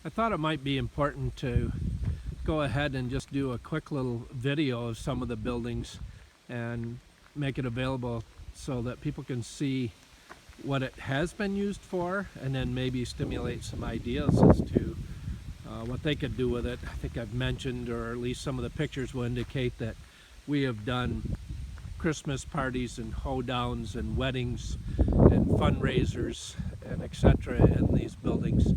I thought it might be important to go ahead and just do a quick little video of some of the buildings and make it available so that people can see what it has been used for, and then maybe stimulate some ideas as to what they could do with it. I think I've mentioned, or at least some of the pictures will indicate, that we have done Christmas parties and hoedowns and weddings and fundraisers and etc. in these buildings.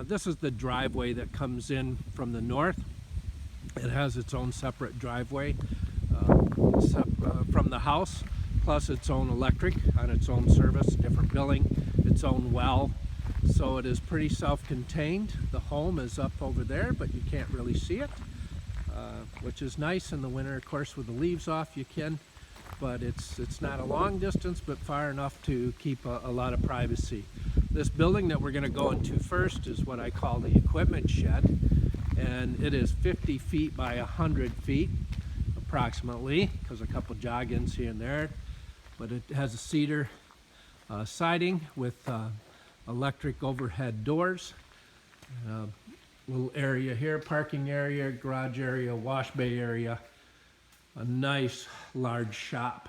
This is the driveway that comes in from the north. It has its own separate driveway from the house, plus its own electric on its own service, different billing, its own well. So it is pretty self-contained. The home is up over there, but you can't really see it, which is nice in the winter. Of course, with the leaves off you can, but it's not a long distance, but far enough to keep a lot of privacy. This building that we're going to go into first is what I call the equipment shed, and it is 50 feet by 100 feet approximately, because a couple jog-ins here and there, but it has a cedar siding with electric overhead doors. Little area here, parking area, garage area, wash bay area, a nice large shop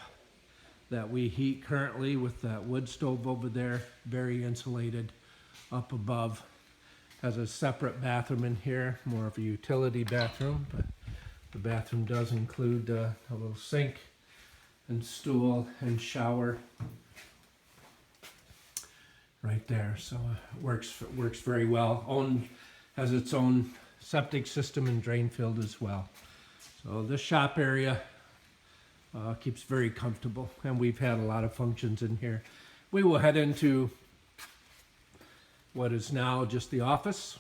that we heat currently with that wood stove over there, very insulated up above. Has a separate bathroom in here, more of a utility bathroom, but the bathroom does include a little sink and stool and shower right there. So it works very well. Has its own septic system and drain field as well. So this shop area keeps very comfortable, and we've had a lot of functions in here. We will head into what is now just the office.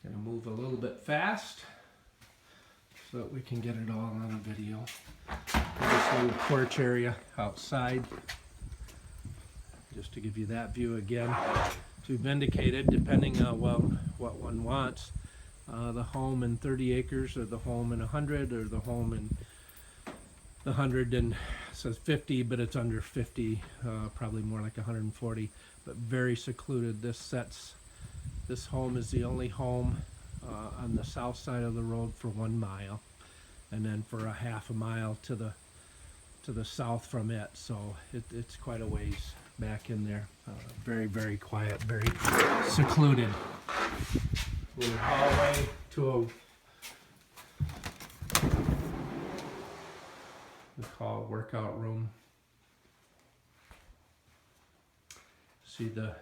Gonna move a little bit fast so that we can get it all on video. This little porch area outside, just to give you that view again, to vindicate it depending on what one wants. The home in 30 acres, or the home in 100, or the home in the 100 and says 50, but it's under 50, probably more like 140, but very secluded. This home is the only home on the south side of the road for 1 mile, and then for a half a mile to the south from it. So it's quite a ways back in there. Very, very quiet, very secluded. Little hallway to we call it workout room. See the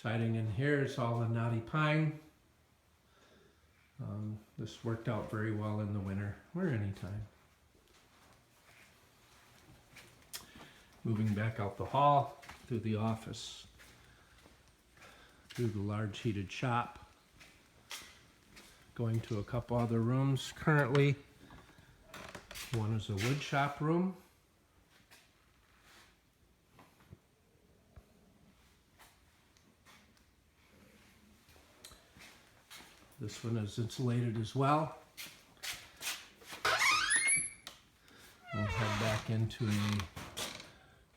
siding in here is all the knotty pine. This worked out very well in the winter or anytime. Moving back out the hall, through the office, through the large heated shop, going to a couple other rooms currently. One is a wood shop room. This one is insulated as well. We'll head back into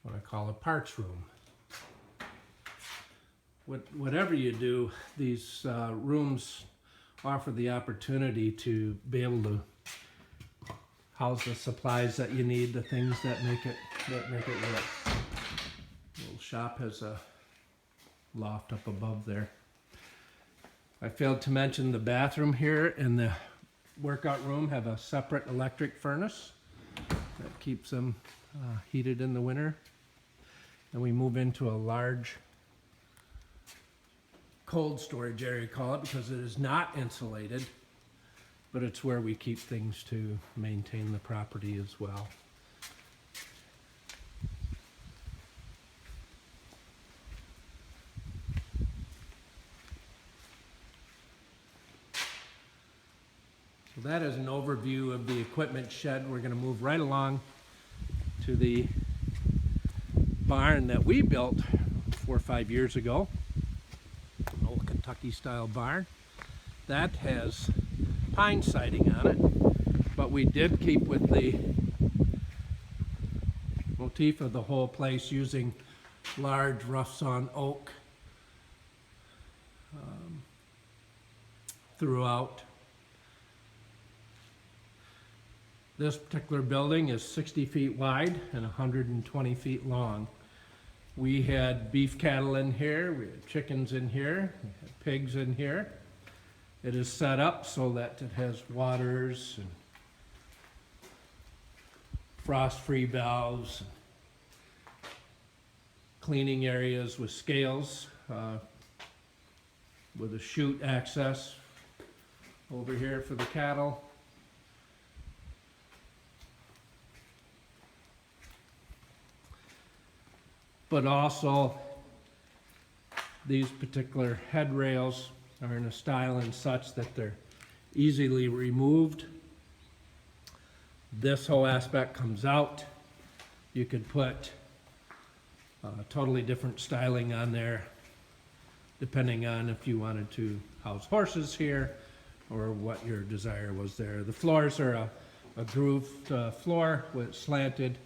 what I call a parts room. Whatever you do, these rooms offer the opportunity to be able to house the supplies that you need, the things that make it work. Little shop has a loft up above there. I failed to mention the bathroom here and the workout room have a separate electric furnace that keeps them heated in the winter. And we move into a large cold storage area, call it, because it is not insulated, but it's where we keep things to maintain the property as well. So that is an overview of the equipment shed. We're going to move right along to the barn that we built 4 or 5 years ago. An old Kentucky style barn. That has pine siding on it, but we did keep with the motif of the whole place using large rough sawn oak throughout. This particular building is 60 feet wide and 120 feet long. We had beef cattle in here, we had chickens in here, we had pigs in here. It is set up so that it has waters and frost-free valves, cleaning areas with scales, with a chute access over here for the cattle. But also, these particular head rails are in a style and such that they're easily removed. This whole aspect comes out. You could put totally different styling on there, depending on if you wanted to house horses here or what your desire was there. The floors are a grooved floor with slanted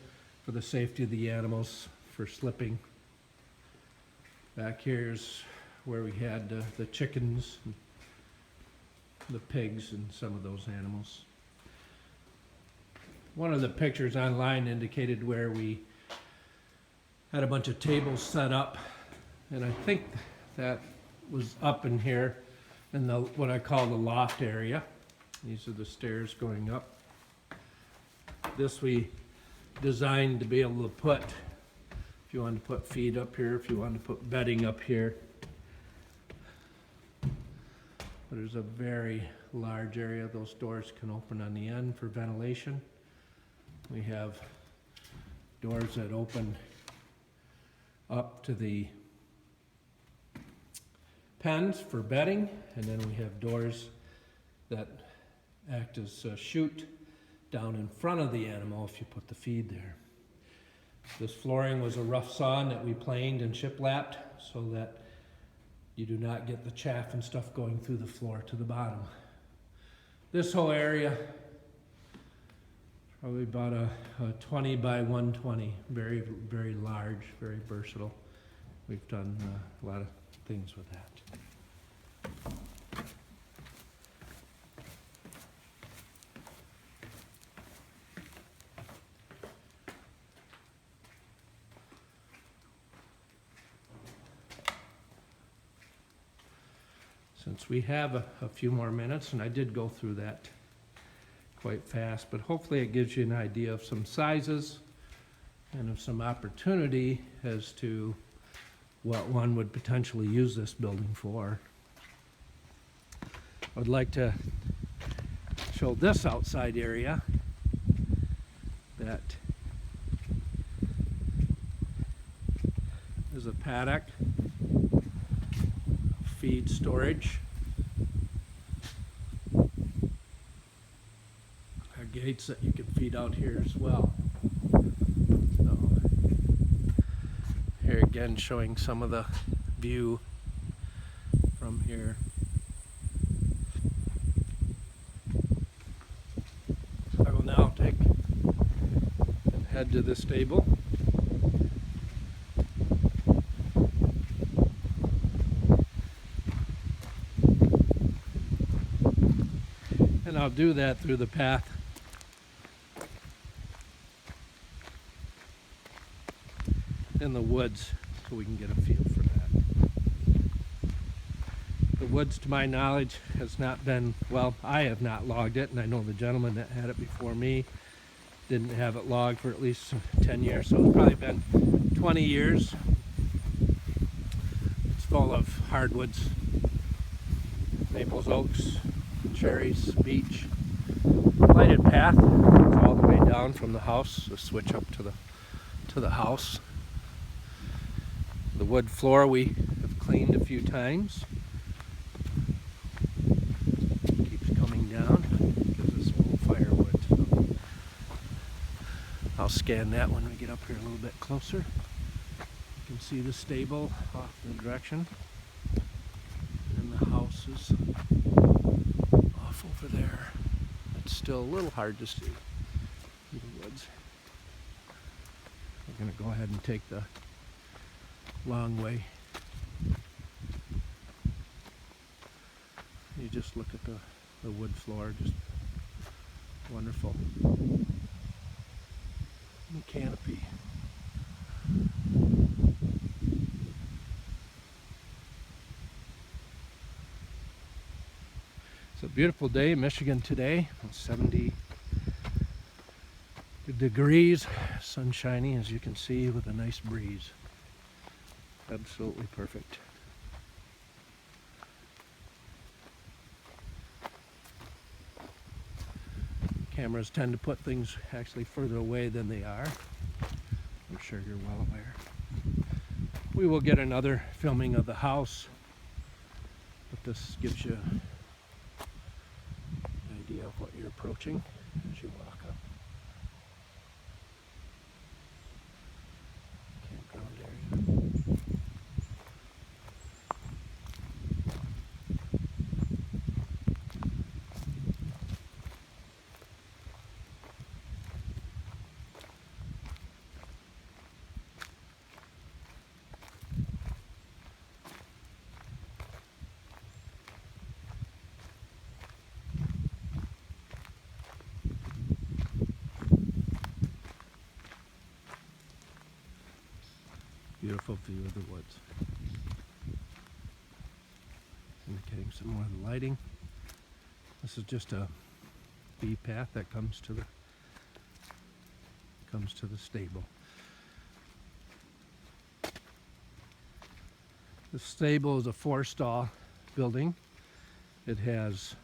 for the safety of the animals for slipping. Back here's where we had the chickens, the pigs, and some of those animals. One of the pictures online indicated where we had a bunch of tables set up, and I think that was up in here in the what I call the loft area. These are the stairs going up. This we designed to be able to put, if you wanted to put feed up here, if you wanted to put bedding up here. But there's a very large area. Those doors can open on the end for ventilation. We have doors that open up to the pens for bedding, and then we have doors that act as a chute down in front of the animal if you put the feed there. This flooring was a rough sawn that we planed and shiplapped so that you do not get the chaff and stuff going through the floor to the bottom. This whole area, probably about a 20 by 120, very, very large, very versatile. We've done a lot of things with that. Since we have a few more minutes, and I did go through that quite fast, but hopefully it gives you an idea of some sizes and of some opportunity as to what one would potentially use this building for. I would like to show this outside area that is a paddock, feed storage. Gates that you can feed out here as well. So, here again showing some of the view from here. I will now take and head to the stable. And I'll do that through the path in the woods so we can get a feel for that. The woods, to my knowledge, has not been, well, I have not logged it, and I know the gentleman that had it before me didn't have it logged for at least 10 years, so it's probably been 20 years. It's full of hardwoods, maples, oaks, cherries, beech. Lighted path all the way down from the house, so switch up to the house. The wood floor we have cleaned a few times. Keeps coming down because it's old firewood. So I'll scan that when we get up here a little bit closer. You can see the stable off the direction. And the house is off over there. It's still a little hard to see through the woods. We're going to go ahead and take the long way. You just look at the wood floor, just wonderful. And the canopy. It's a beautiful day in Michigan today. 70 degrees, sun shining as you can see with a nice breeze. Absolutely perfect. Cameras tend to put things actually further away than they are. I'm sure you're well aware. We will get another filming of the house, but this gives you an idea of what you're approaching as you walk up. Campground area. Beautiful view of the woods. Indicating some more of the lighting. This is just a bee path that comes to the stable. The stable is a 4-stall building. It has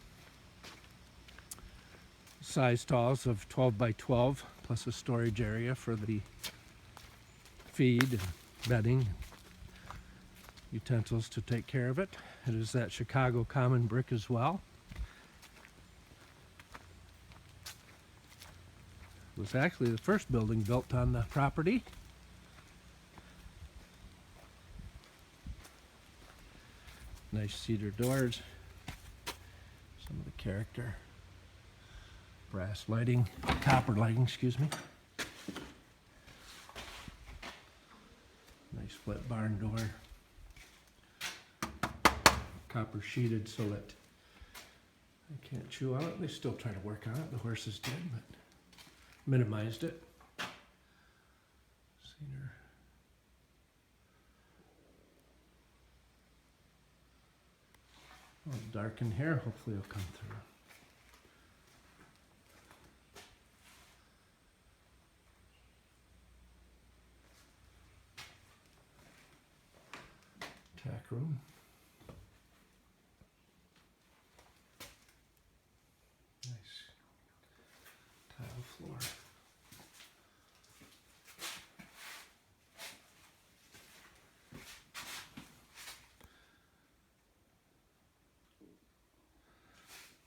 size stalls of 12 by 12 plus a storage area for the feed and bedding, utensils to take care of it. It is that Chicago common brick as well. It was actually the first building built on the property. Nice cedar doors. Some of the character. Brass lighting, copper lighting, excuse me. Nice split barn door. Copper sheeted so that I can't chew on it. They still try to work on it. The horses did, but minimized it. Cedar. Well, dark in here. Hopefully it'll come through. Tack room. Nice tile floor.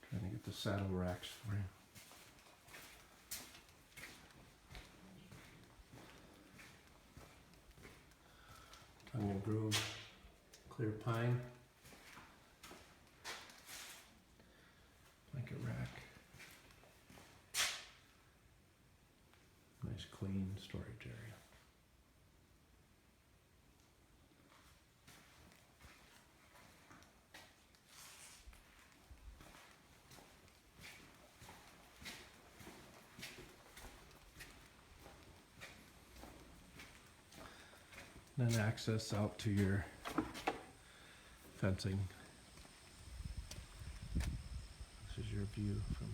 Trying to get the saddle racks for you. Tongue and groove. Clear pine, blanket rack, nice clean storage area. Then access out to your fencing. This is your view from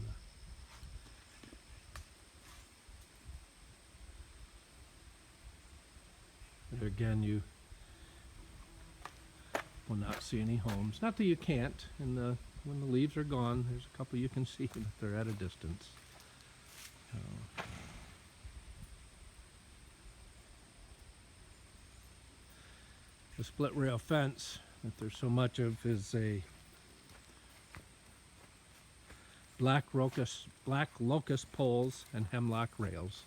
the. Again, you will not see any homes. Not that you can't. When the leaves are gone, there's a couple you can see, but they're at a distance. The split rail fence that there's so much of is a black locust poles and hemlock rails.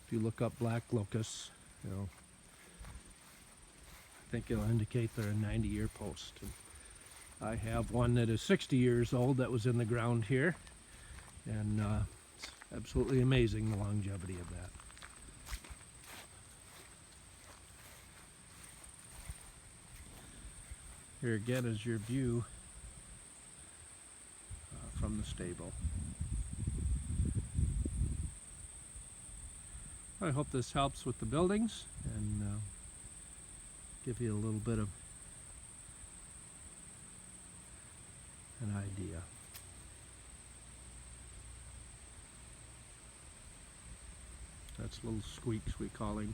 If you look up black locusts, I think it'll indicate they're a 90-year post. And I have one that is 60 years old that was in the ground here, and it's absolutely amazing the longevity of that. Here again is your view from the stable. I hope this helps with the buildings and give you a little bit of an idea. That's little Squeaks, we call him.